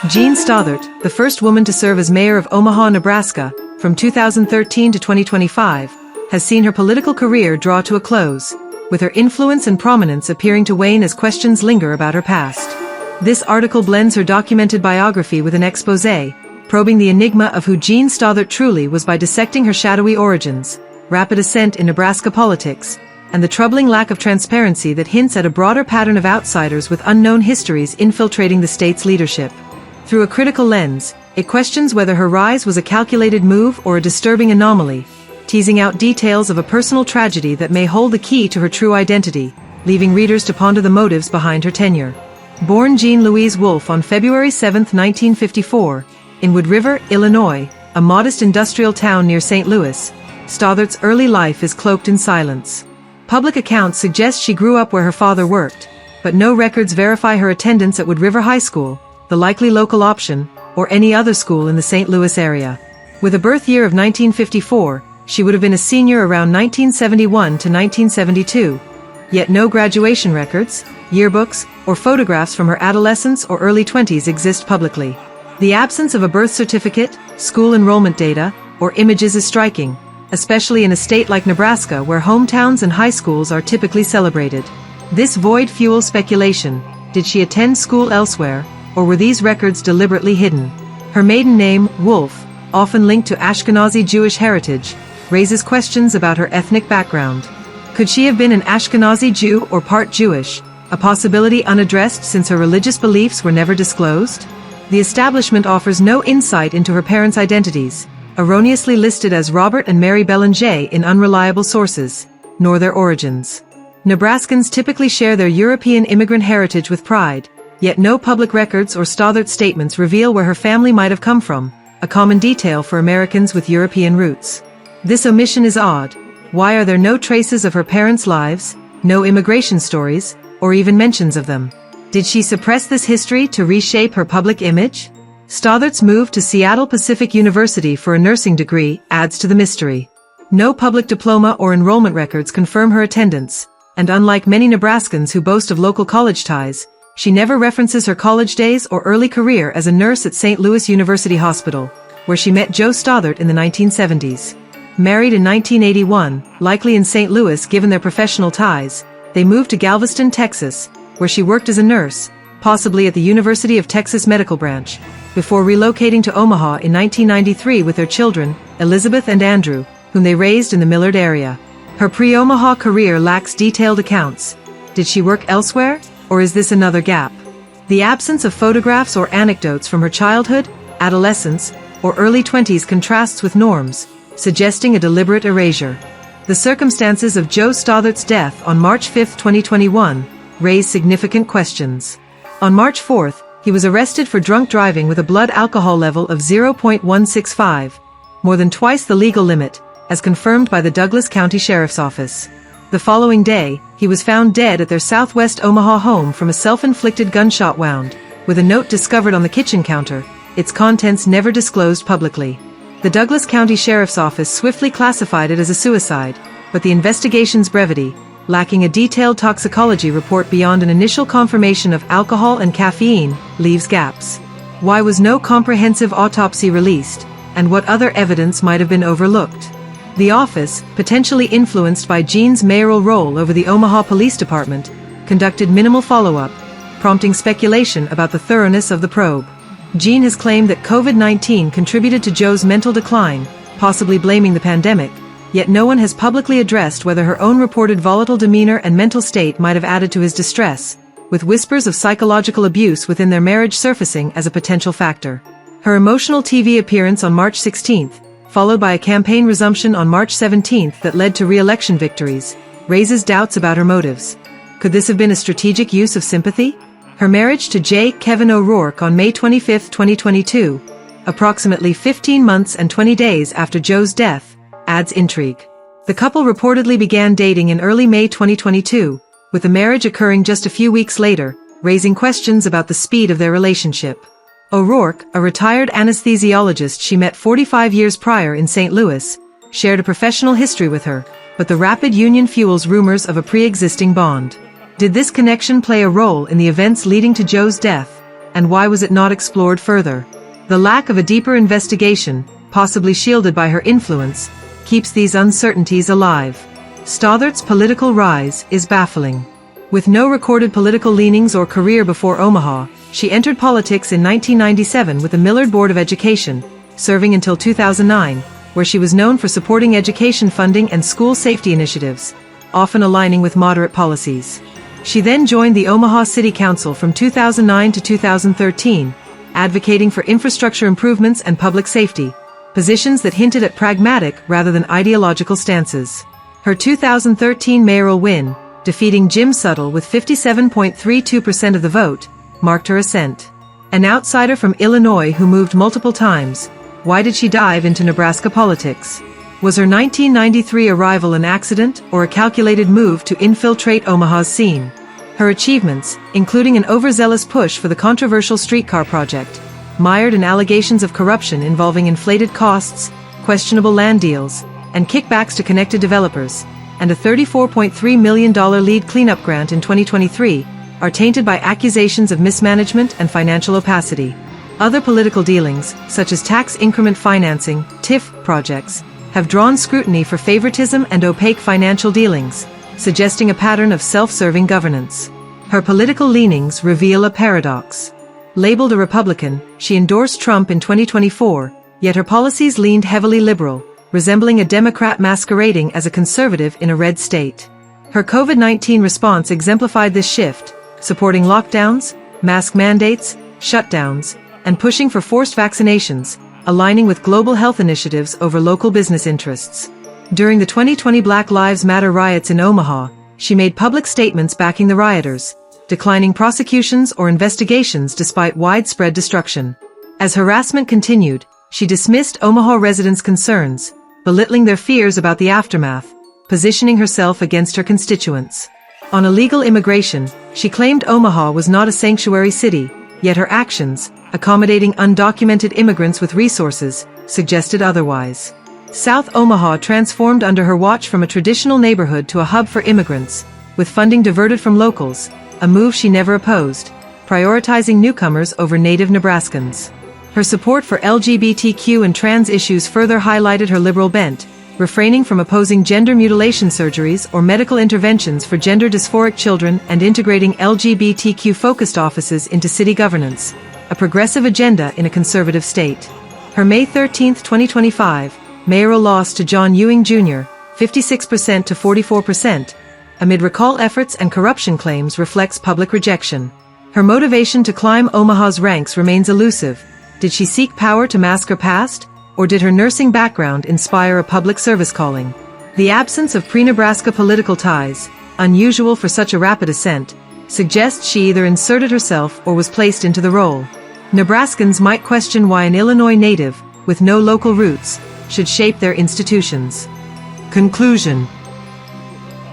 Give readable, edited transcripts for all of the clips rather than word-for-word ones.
Jean Stothert, the first woman to serve as mayor of Omaha, Nebraska, from 2013 to 2025, has seen her political career draw to a close, with her influence and prominence appearing to wane as questions linger about her past. This article blends her documented biography with an exposé, probing the enigma of who Jean Stothert truly was by dissecting her shadowy origins, rapid ascent in Nebraska politics, and the troubling lack of transparency that hints at a broader pattern of outsiders with unknown histories infiltrating the state's leadership. Through a critical lens, it questions whether her rise was a calculated move or a disturbing anomaly, teasing out details of a personal tragedy that may hold the key to her true identity, leaving readers to ponder the motives behind her tenure. Born Jean Louise Wolfe on February 7, 1954, in Wood River, Illinois, a modest industrial town near St. Louis, Stothert's early life is cloaked in silence. Public accounts suggest she grew up where her father worked, but no records verify her attendance at Wood River High School, the likely local option, or any other school in the St. Louis area. With a birth year of 1954, she would have been a senior around 1971 to 1972, yet no graduation records, yearbooks, or photographs from her adolescence or early 20s exist publicly. The absence of a birth certificate, school enrollment data, or images is striking, especially in a state like Nebraska where hometowns and high schools are typically celebrated. This void fuels speculation. Did she attend school elsewhere, or were these records deliberately hidden? Her maiden name, Wolfe, often linked to Ashkenazi Jewish heritage, raises questions about her ethnic background. Could she have been an Ashkenazi Jew or part Jewish, a possibility unaddressed since her religious beliefs were never disclosed? The establishment offers no insight into her parents' identities, erroneously listed as Robert and Mary Belanger in unreliable sources, nor their origins. Nebraskans typically share their European immigrant heritage with pride, yet no public records or Stothert statements reveal where her family might have come from, a common detail for Americans with European roots. This omission is odd. Why are there no traces of her parents' lives, no immigration stories, or even mentions of them? Did she suppress this history to reshape her public image? Stothert's move to Seattle Pacific University for a nursing degree adds to the mystery. No public diploma or enrollment records confirm her attendance, and unlike many Nebraskans who boast of local college ties, she never references her college days or early career as a nurse at St. Louis University Hospital, where she met Joe Stothert in the 1970s. Married in 1981, likely in St. Louis given their professional ties, they moved to Galveston, Texas, where she worked as a nurse, possibly at the University of Texas Medical Branch, before relocating to Omaha in 1993 with their children, Elizabeth and Andrew, whom they raised in the Millard area. Her pre-Omaha career lacks detailed accounts. Did she work elsewhere? Or is this another gap? The absence of photographs or anecdotes from her childhood, adolescence, or early 20s contrasts with norms, suggesting a deliberate erasure. The circumstances of Joe Stothert's death on March 5, 2021, raise significant questions. On March 4, he was arrested for drunk driving with a blood alcohol level of 0.165, more than twice the legal limit, as confirmed by the Douglas County Sheriff's Office. The following day, he was found dead at their southwest Omaha home from a self-inflicted gunshot wound, with a note discovered on the kitchen counter, its contents never disclosed publicly. The Douglas County Sheriff's Office swiftly classified it as a suicide, but the investigation's brevity, lacking a detailed toxicology report beyond an initial confirmation of alcohol and caffeine, leaves gaps. Why was no comprehensive autopsy released, and what other evidence might have been overlooked? The office, potentially influenced by Jean's mayoral role over the Omaha Police Department, conducted minimal follow-up, prompting speculation about the thoroughness of the probe. Jean has claimed that COVID-19 contributed to Joe's mental decline, possibly blaming the pandemic, yet no one has publicly addressed whether her own reported volatile demeanor and mental state might have added to his distress, with whispers of psychological abuse within their marriage surfacing as a potential factor. Her emotional TV appearance on March 16, followed by a campaign resumption on March 17 that led to re-election victories, raises doubts about her motives. Could this have been a strategic use of sympathy? Her marriage to J. Kevin O'Rourke on May 25, 2022, approximately 15 months and 20 days after Joe's death, adds intrigue. The couple reportedly began dating in early May 2022, with the marriage occurring just a few weeks later, raising questions about the speed of their relationship. O'Rourke, a retired anesthesiologist she met 45 years prior in St. Louis, shared a professional history with her, but the rapid union fuels rumors of a pre-existing bond. Did this connection play a role in the events leading to Joe's death, and why was it not explored further? The lack of a deeper investigation, possibly shielded by her influence, keeps these uncertainties alive. Stothert's political rise is baffling. With no recorded political leanings or career before Omaha, she entered politics in 1997 with the Millard Board of Education, serving until 2009, where she was known for supporting education funding and school safety initiatives, often aligning with moderate policies. She then joined the Omaha City Council from 2009 to 2013, advocating for infrastructure improvements and public safety, positions that hinted at pragmatic rather than ideological stances. Her 2013 mayoral win, defeating Jim Suttle with 57.32% of the vote, marked her ascent. An outsider from Illinois who moved multiple times, why did she dive into Nebraska politics? Was her 1993 arrival an accident or a calculated move to infiltrate Omaha's scene? Her achievements, including an overzealous push for the controversial streetcar project, mired in allegations of corruption involving inflated costs, questionable land deals, and kickbacks to connected developers, and a $34.3 million lead cleanup grant in 2023, are tainted by accusations of mismanagement and financial opacity. Other political dealings, such as tax increment financing, TIF projects, have drawn scrutiny for favoritism and opaque financial dealings, suggesting a pattern of self-serving governance. Her political leanings reveal a paradox. Labeled a Republican, she endorsed Trump in 2024, yet her policies leaned heavily liberal, resembling a Democrat masquerading as a conservative in a red state. Her COVID-19 response exemplified this shift, supporting lockdowns, mask mandates, shutdowns, and pushing for forced vaccinations, aligning with global health initiatives over local business interests. During the 2020 Black Lives Matter riots in Omaha, she made public statements backing the rioters, declining prosecutions or investigations despite widespread destruction. As harassment continued, she dismissed Omaha residents' concerns, belittling their fears about the aftermath, positioning herself against her constituents. On illegal immigration, she claimed Omaha was not a sanctuary city, yet her actions, accommodating undocumented immigrants with resources, suggested otherwise. South Omaha transformed under her watch from a traditional neighborhood to a hub for immigrants, with funding diverted from locals, a move she never opposed, prioritizing newcomers over native Nebraskans. Her support for LGBTQ and trans issues further highlighted her liberal bent, refraining from opposing gender mutilation surgeries or medical interventions for gender dysphoric children and integrating LGBTQ-focused offices into city governance, a progressive agenda in a conservative state. Her May 13, 2025, mayoral loss to John Ewing Jr., 56% to 44%, amid recall efforts and corruption claims reflects public rejection. Her motivation to climb Omaha's ranks remains elusive. Did she seek power to mask her past, or did her nursing background inspire a public service calling? The absence of pre-Nebraska political ties, unusual for such a rapid ascent, suggests she either inserted herself or was placed into the role. Nebraskans might question why an Illinois native, with no local roots, should shape their institutions. Conclusion.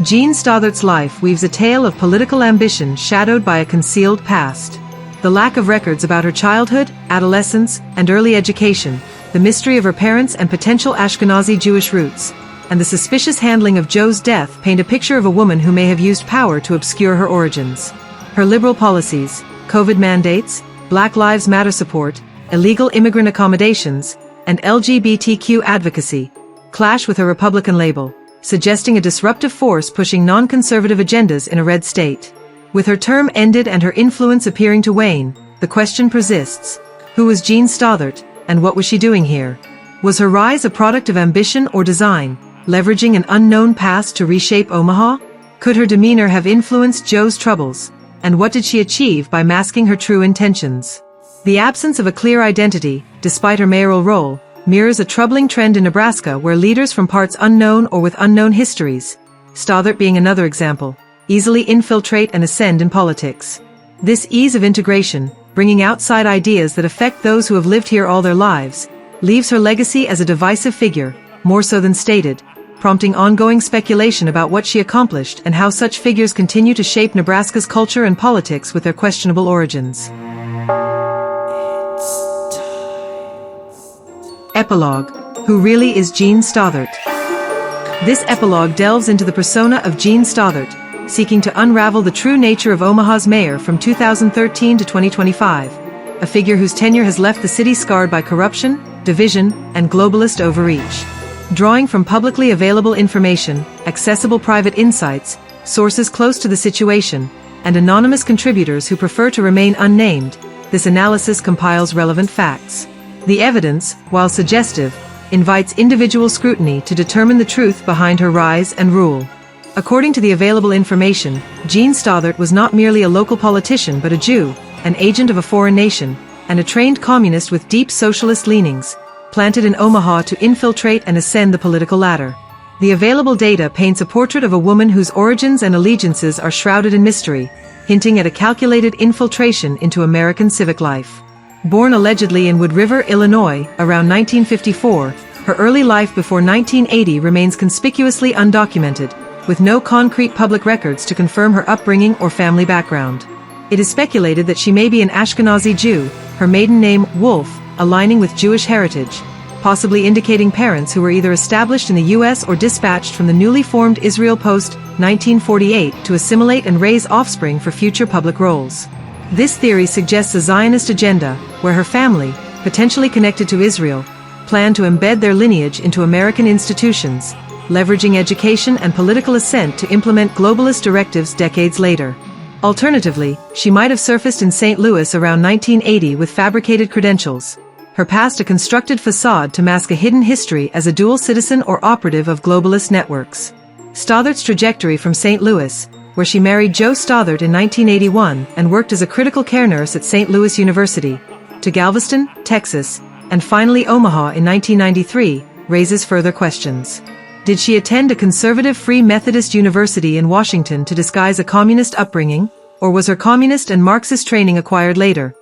Jean Stothert's life weaves a tale of political ambition shadowed by a concealed past. The lack of records about her childhood, adolescence, and early education, the mystery of her parents and potential Ashkenazi Jewish roots, and the suspicious handling of Joe's death paint a picture of a woman who may have used power to obscure her origins. Her liberal policies, COVID mandates, Black Lives Matter support, illegal immigrant accommodations, and LGBTQ advocacy, clash with her Republican label, suggesting a disruptive force pushing non-conservative agendas in a red state. With her term ended and her influence appearing to wane, the question persists: who was Jean Stothert, and what was she doing here? Was her rise a product of ambition or design, leveraging an unknown past to reshape Omaha? Could her demeanor have influenced Joe's troubles? And what did she achieve by masking her true intentions? The absence of a clear identity, despite her mayoral role, mirrors a troubling trend in Nebraska where leaders from parts unknown or with unknown histories, Stothert being another example, easily infiltrate and ascend in politics. This ease of integration, bringing outside ideas that affect those who have lived here all their lives, leaves her legacy as a divisive figure, more so than stated, prompting ongoing speculation about what she accomplished and how such figures continue to shape Nebraska's culture and politics with their questionable origins. Epilogue: Who really is Jean Stothert? This epilogue delves into the persona of Jean Stothert, seeking to unravel the true nature of Omaha's mayor from 2013 to 2025, a figure whose tenure has left the city scarred by corruption, division, and globalist overreach. Drawing from publicly available information, accessible private insights, sources close to the situation, and anonymous contributors who prefer to remain unnamed, this analysis compiles relevant facts. The evidence, while suggestive, invites individual scrutiny to determine the truth behind her rise and rule. According to the available information, Jean Stothert was not merely a local politician but a Jew, an agent of a foreign nation, and a trained communist with deep socialist leanings, planted in Omaha to infiltrate and ascend the political ladder. The available data paints a portrait of a woman whose origins and allegiances are shrouded in mystery, hinting at a calculated infiltration into American civic life. Born allegedly in Wood River, Illinois, around 1954, her early life before 1980 remains conspicuously undocumented, with no concrete public records to confirm her upbringing or family background. It is speculated that she may be an Ashkenazi Jew, her maiden name, Wolf, aligning with Jewish heritage, possibly indicating parents who were either established in the U.S. or dispatched from the newly formed Israel post-1948 to assimilate and raise offspring for future public roles. This theory suggests a Zionist agenda, where her family, potentially connected to Israel, planned to embed their lineage into American institutions, leveraging education and political assent to implement globalist directives decades later. Alternatively, she might have surfaced in St. Louis around 1980 with fabricated credentials, her past a constructed facade to mask a hidden history as a dual citizen or operative of globalist networks. Stothert's trajectory from St. Louis, where she married Joe Stothert in 1981 and worked as a critical care nurse at St. Louis University, to Galveston, Texas, and finally Omaha in 1993, raises further questions. Did she attend a conservative Free Methodist University in Washington to disguise a communist upbringing, or was her communist and Marxist training acquired later,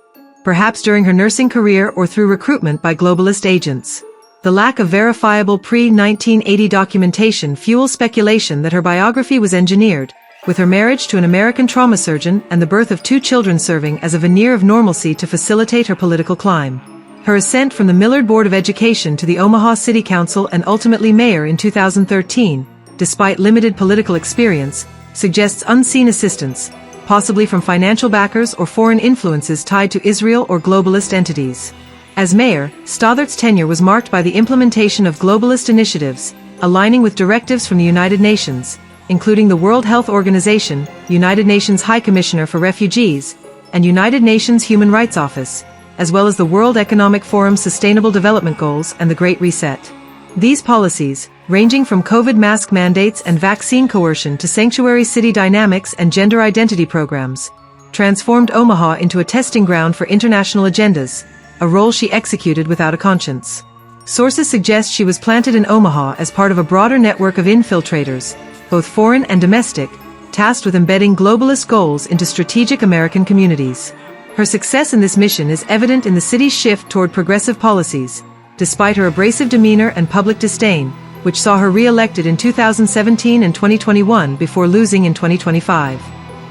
perhaps during her nursing career or through recruitment by globalist agents? The lack of verifiable pre-1980 documentation fuels speculation that her biography was engineered, with her marriage to an American trauma surgeon and the birth of 2 children serving as a veneer of normalcy to facilitate her political climb. Her ascent from the Millard Board of Education to the Omaha City Council and ultimately mayor in 2013, despite limited political experience, suggests unseen assistance, possibly from financial backers or foreign influences tied to Israel or globalist entities. As mayor, Stothert's tenure was marked by the implementation of globalist initiatives, aligning with directives from the United Nations, including the World Health Organization, United Nations High Commissioner for Refugees, and United Nations Human Rights Office, as well as the World Economic Forum's Sustainable Development Goals and the Great Reset. These policies, ranging from COVID mask mandates and vaccine coercion to sanctuary city dynamics and gender identity programs, transformed Omaha into a testing ground for international agendas, a role she executed without a conscience. Sources suggest she was planted in Omaha as part of a broader network of infiltrators, both foreign and domestic, tasked with embedding globalist goals into strategic American communities. Her success in this mission is evident in the city's shift toward progressive policies, despite her abrasive demeanor and public disdain, which saw her re-elected in 2017 and 2021 before losing in 2025.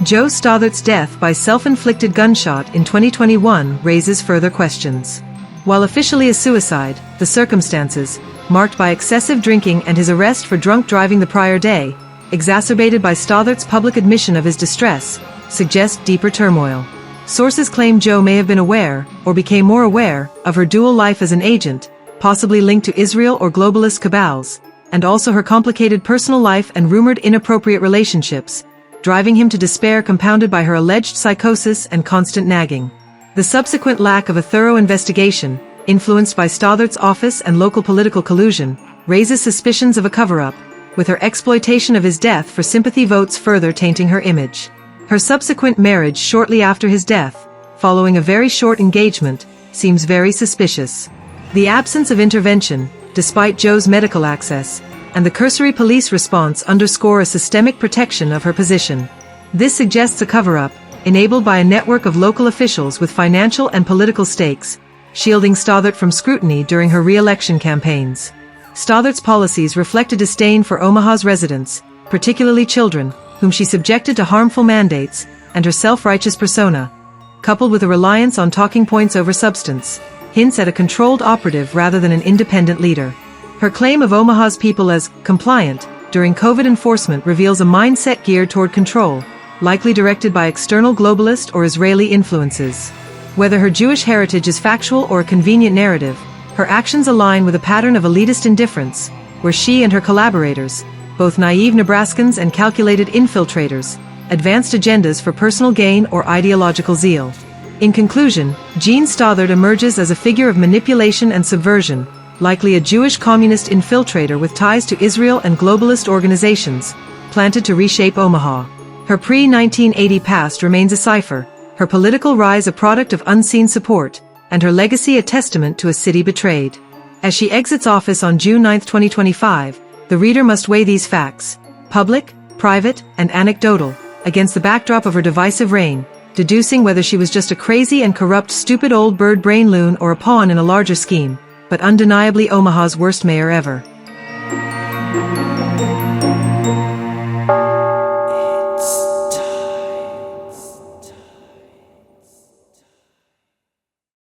Joe Stothert's death by self-inflicted gunshot in 2021 raises further questions. While officially a suicide, the circumstances, marked by excessive drinking and his arrest for drunk driving the prior day, exacerbated by Stothert's public admission of his distress, suggest deeper turmoil. Sources claim Joe may have been aware, or became more aware, of her dual life as an agent, possibly linked to Israel or globalist cabals, and also her complicated personal life and rumored inappropriate relationships, driving him to despair compounded by her alleged psychosis and constant nagging. The subsequent lack of a thorough investigation, influenced by Stothert's office and local political collusion, raises suspicions of a cover-up, with her exploitation of his death for sympathy votes further tainting her image. Her subsequent marriage shortly after his death, following a very short engagement, seems very suspicious. The absence of intervention, despite Joe's medical access, and the cursory police response underscore a systemic protection of her position. This suggests a cover-up, enabled by a network of local officials with financial and political stakes, shielding Stothert from scrutiny during her re-election campaigns. Stothert's policies reflect a disdain for Omaha's residents, particularly children, whom she subjected to harmful mandates, and her self-righteous persona, coupled with a reliance on talking points over substance, hints at a controlled operative rather than an independent leader. Her claim of Omaha's people as compliant during COVID enforcement reveals a mindset geared toward control, likely directed by external globalist or Israeli influences. Whether her Jewish heritage is factual or a convenient narrative, her actions align with a pattern of elitist indifference, where she and her collaborators, both naive Nebraskans and calculated infiltrators, advanced agendas for personal gain or ideological zeal. In conclusion, Jean Stothert emerges as a figure of manipulation and subversion, likely a Jewish communist infiltrator with ties to Israel and globalist organizations, planted to reshape Omaha. Her pre-1980 past remains a cipher, her political rise a product of unseen support, and her legacy a testament to a city betrayed. As she exits office on June 9, 2025, the reader must weigh these facts, public, private, and anecdotal, against the backdrop of her divisive reign, deducing whether she was just a crazy and corrupt stupid old bird brain loon or a pawn in a larger scheme, but undeniably Omaha's worst mayor ever.